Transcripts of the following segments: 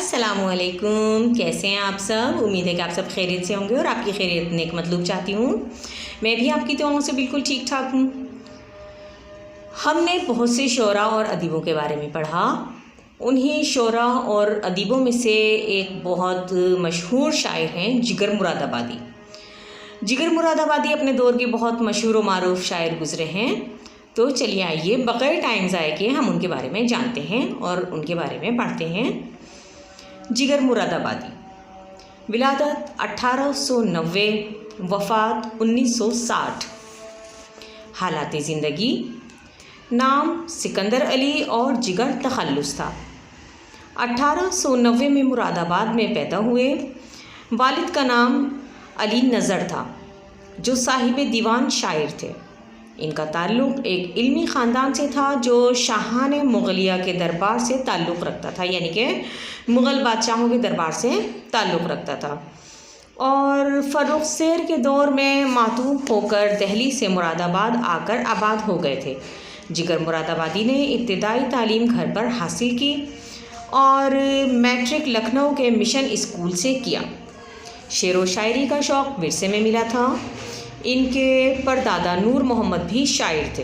अस्सलाम वालेकुम। कैसे हैं आप सब? उम्मीद है कि आप सब खैरियत से होंगे और आपकी खैरियत नेक मतलूब चाहती हूँ। मैं भी आपकी दुआओं से बिल्कुल ठीक ठाक हूँ। हमने बहुत से शोरा और अदीबों के बारे में पढ़ा। उन्हीं शोरा और अदीबों में से एक बहुत मशहूर शायर हैं जिगर मुरादाबादी। जिगर मुरादाबादी अपने दौर के बहुत मशहूर व मारूफ शायर गुज़रे हैं। तो चलिए आइए बग़ैर टाइम ज़ाय के हम उनके बारे में जानते हैं और उनके बारे में पढ़ते हैं। जिगर मुरादाबादी, विलादत 1890, वफ़ात 1960। हालात ज़िंदगी, नाम सिकंदर अली और जिगर तखल्लुस था। 1890 में मुरादाबाद में पैदा हुए। वालिद का नाम अली नज़र था जो साहिब दीवान शायर थे। इनका ताल्लुक़ एक इल्मी ख़ानदान से था जो शाहान मुग़लिया के दरबार से ताल्लुक़ रखता था, यानी कि मुग़ल बादशाहों के दरबार से ताल्लुक़ रखता था। और फ़र्रुख सैर के दौर में मातूब होकर दहली से मुरादाबाद आकर आबाद हो गए थे। जिगर मुरादाबादी ने इब्तिदाई तालीम घर पर हासिल की और मैट्रिक लखनऊ के मिशन स्कूल से किया। शेर व शायरी का शौक़ विरसे में मिला था। इनके परदादा नूर मोहम्मद भी शायर थे।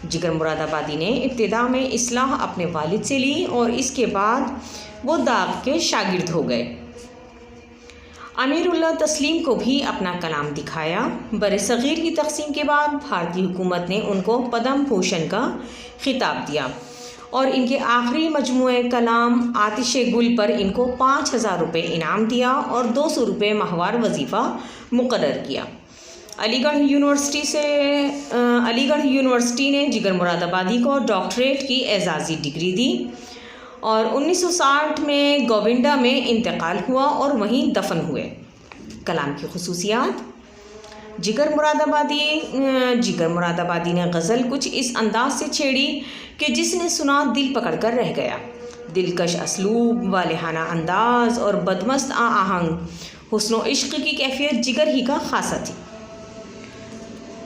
जिगर मुरादाबादी ने इब्तिदा में इस्लाह अपने वालिद से ली और इसके बाद वो दाग के शागिर्द हो गए। अमीरुल्लाह तस्लीम को भी अपना कलाम दिखाया। बरसग़ीर की तक़सीम के बाद भारतीय हुकूमत ने उनको पद्म भूषण का खिताब दिया और इनके आखिरी मजमूए कलाम आतिश गुल पर इनको 5000 रुपये इनाम दिया और 200 रुपये माहवार वजीफ़ा मुक़र्रर किया। अलीगढ़ यूनिवर्सिटी ने जिगर मुरादाबादी को डॉक्टरेट की एजाज़ी डिग्री दी और 1960 में गोविंदा में इंतकाल हुआ और वहीं दफन हुए। कलाम की खुसूसियात, जिगर मुरादाबादी ने गज़ल कुछ इस अंदाज से छेड़ी कि जिसने सुना दिल पकड़ कर रह गया। दिलकश असलूब, वालिहाना अंदाज और बदमस्त आहंग, हुस्न व इश्क़ की कैफियत जिगर ही का खासा थी।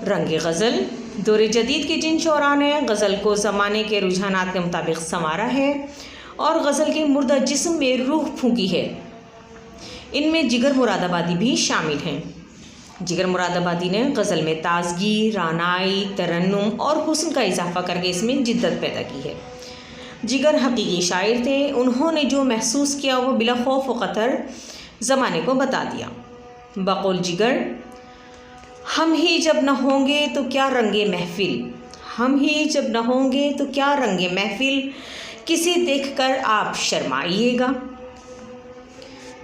रंग गज़ल, दौर जदीद के जिन शोरा ने गज़ल को ज़माने के रुझानात के मुताबिक संवारा है और गज़ल के मुर्दा जिस्म में रूह फूंकी है, इनमें जिगर मुरादाबादी भी शामिल हैं। जिगर मुरादाबादी ने गज़ल में ताज़गी, रानाई, तरन्नुम और हुस्न का इजाफ़ा करके इसमें जिद्दत पैदा की है। जिगर हकीकी शायर थे। उन्होंने जो महसूस किया वो बिला खौफ व ख़तर ज़माने को बता दिया। बक़ौल जिगर, हम ही जब न होंगे तो क्या रंगे महफ़िल, हम ही जब न होंगे तो क्या रंगे महफ़िल, किसे देखकर आप शर्माइएगा।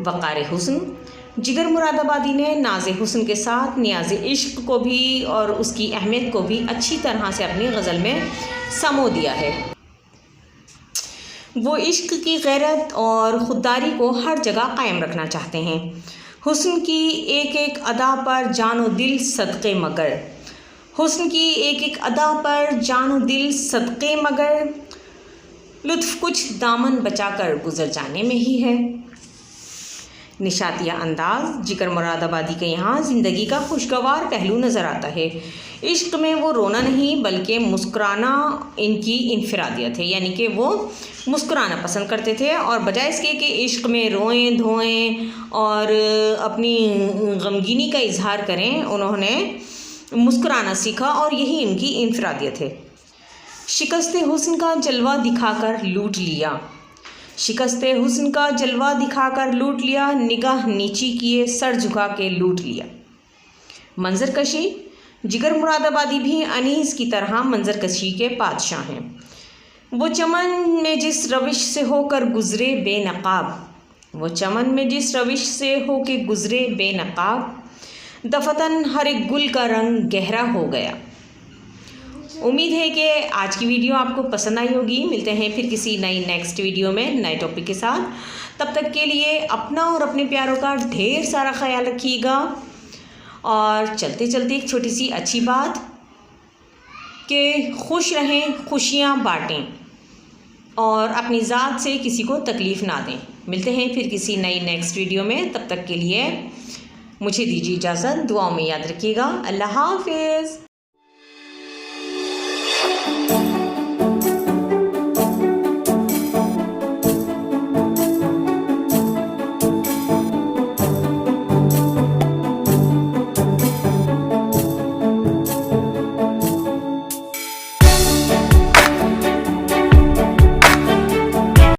वक़ार हुस्न, जिगर मुरादाबादी ने नाज़े हुस्न के साथ नियाज़े इश्क़ को भी और उसकी अहमियत को भी अच्छी तरह से अपनी गज़ल में समो दिया है। वो इश्क़ की गैरत और ख़ुददारी को हर जगह कायम रखना चाहते हैं। हुस्न की एक एक अदा पर जानो दिल सदक़े मगर, हुस्न की एक एक अदा पर जानो दिल सदक़े मगर, लुत्फ़ कुछ दामन बचाकर गुज़र जाने में ही है। निशातिया अंदाज़, जिगर मुरादाबादी के यहाँ ज़िंदगी का खुशगवार पहलू नज़र आता है। इश्क़ में वो रोना नहीं बल्कि मुस्कुराना इनकी इनफरादियत है, यानी कि वो मुस्कुराना पसंद करते थे और बजाय इसके कि इश्क़ में रोएं धोएं और अपनी गमगीनी का इजहार करें, उन्होंने मुस्कुराना सीखा और यही इनकी इनफरादियत है। शिकस्ते हुस्न का जलवा दिखाकर लूट लिया, शिकस्ते हुस्न का जलवा दिखाकर लूट लिया, निगाह नीची किए सर झुका के लूट लिया। मंजर कशी, जिगर मुरादाबादी भी अनीस की तरह मंजर कशी के बादशाह हैं। वो चमन में जिस रविश से होकर गुज़रे बेनकाब, वो चमन में जिस रविश से होकर गुज़रे बेनकाब, दफतन हर एक गुल का रंग गहरा हो गया। उम्मीद है कि आज की वीडियो आपको पसंद आई होगी। मिलते हैं फिर किसी नई नेक्स्ट वीडियो में नए टॉपिक के साथ। तब तक के लिए अपना और अपने प्यारों का ढेर सारा ख्याल रखिएगा। और चलते चलते एक छोटी सी अच्छी बात कि खुश रहें, खुशियाँ बाँटें और अपनी ज़ात से किसी को तकलीफ़ ना दें। मिलते हैं फिर किसी नई नेक्स्ट वीडियो में। तब तक के लिए मुझे दीजिए इजाज़त। दुआओं में याद रखिएगा। अल्लाह हाफ़िज़।